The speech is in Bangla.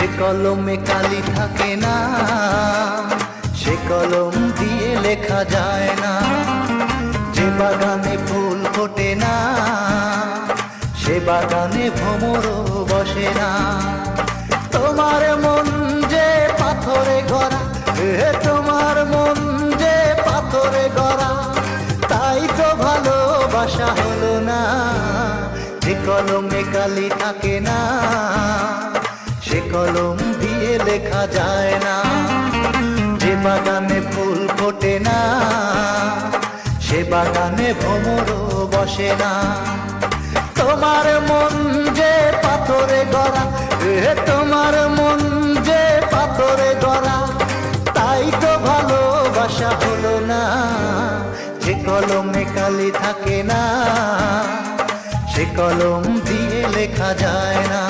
যে কলমে কালি থাকে না, সে কলম দিয়ে লেখা যায় না। যে বাগানে ফুল ফোটে না, সে বাগানে ভ্রমরও বসে না। তোমার মন যে পাথরে গড়া, তোমার মন যে পাথরে গড়া, তাই তো ভালোবাসা হলো না। যে কলমে কালি থাকে না, সে কলম দিয়ে লেখা যায় না। যে বাগানে ফুল ফোটে না, সে বাগানে ভ্রমরও বসে না। তোমার মন যে পাথরে গড়া, তোমার মন যে পাথরে গড়া, তাই তো ভালোবাসা হলো না। যে কলমে কালি থাকে না, সে কলম দিয়ে লেখা যায় না।